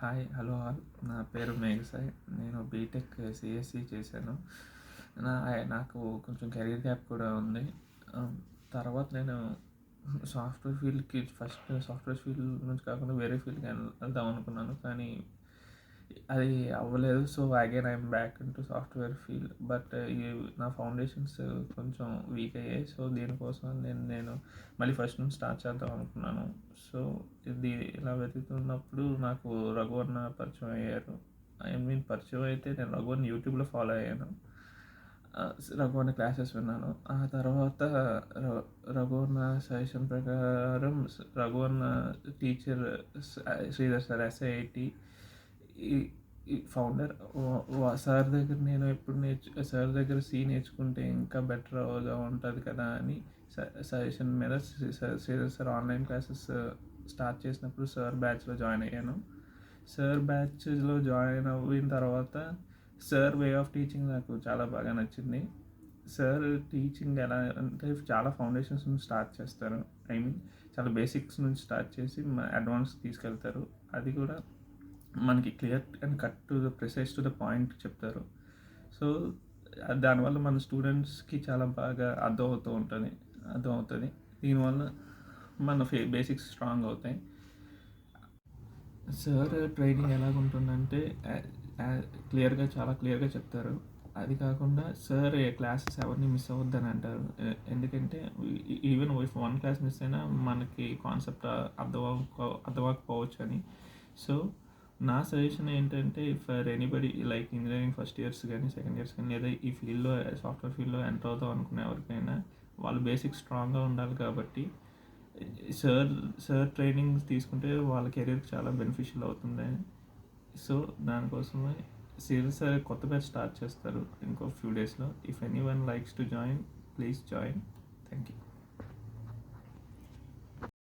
Hello all. నా పేరు మేఘసాయి. నేను బీటెక్ సిఎస్సి చేశాను. నా నాకు కొంచెం కెరీర్ గ్యాప్ కూడా ఉంది. తర్వాత నేను సాఫ్ట్‌వేర్ ఫీల్డ్‌కి ఫస్ట్ సాఫ్ట్‌వేర్ ఫీల్డ్ నుంచి కాకుండా వేరే ఫీల్డ్‌కి వెళ్దాం అనుకున్నాను. కానీ అది అవ్వలేదు. So, again I'm back into software field. But నా ఫౌండేషన్స్ కొంచెం వీక్ అయ్యాయి. సో, దీనికోసం నేను మళ్ళీ ఫస్ట్ నుంచి స్టార్ట్ చేద్దాం అనుకున్నాను. సో, ఇది ఇలా వెతుకుతున్నప్పుడు నాకు రఘు అన్న పరిచయం అయ్యారు. పరిచయం అయితే నేను రఘుని యూట్యూబ్‌లో ఫాలో అయ్యాను. రఘు అన్న క్లాసెస్ విన్నాను. ఆ తర్వాత ర రఘు అన్న సజెషన్ ప్రకారం రఘు అన్న టీచర్ శ్రీధర్ సార్ ఎస్ఐఐటి ఈ ఈ ఫౌండర్ సార్ దగ్గర నేను ఎప్పుడు సార్ దగ్గర నేర్చుకుంటే ఇంకా బెటర్గా ఉంటుంది కదా అని సజెషన్ మీద Sridhar sir online classes start చేసినప్పుడు సార్ బ్యాచ్లో జాయిన్ అయ్యాను. సార్ బ్యాచ్లో జాయిన్ అయిన తర్వాత సార్ వే ఆఫ్ టీచింగ్ నాకు చాలా బాగా నచ్చింది. సార్ టీచింగ్ ఎలా అంటే చాలా ఫౌండేషన్స్ నుంచి స్టార్ట్ చేస్తారు. చాలా బేసిక్స్ నుంచి స్టార్ట్ చేసి అడ్వాన్స్ తీసుకెళ్తారు. అది కూడా మనకి clear and cut to the precise to the point చెప్తారు. సో, దానివల్ల మన స్టూడెంట్స్కి చాలా బాగా అర్థమవుతుంది. దీనివల్ల మన బేసిక్స్ స్ట్రాంగ్ అవుతాయి. సార్ ట్రైనింగ్ ఎలాగుంటుందంటే చాలా క్లియర్గా చెప్తారు. అది కాకుండా సార్ క్లాసెస్ ఎవరిని మిస్ అవ్వద్దని అంటారు. ఎందుకంటే even if one class miss అయినా మనకి కాన్సెప్ట్ అర్థమవకపోవచ్చు అని. సో, నా సజెషన్ ఏంటంటే for anybody like engineering first years కానీ సెకండ్ ఇయర్స్ కానీ లేదా ఈ ఫీల్డ్లో సాఫ్ట్వేర్ ఫీల్డ్లో ఎంటర్ అవుదాం అనుకునే ఎవరికైనా వాళ్ళు బేసిక్ స్ట్రాంగ్గా ఉండాలి. కాబట్టి సార్ ట్రైనింగ్ తీసుకుంటే వాళ్ళ కెరీర్కి చాలా బెనిఫిషియల్ అవుతుంది. సో, దానికోసమే సార్ కొత్త బ్యాచ్ స్టార్ట్ చేస్తారు ఇంకో ఫ్యూ డేస్లో. If any one likes to join, please join. Thank you.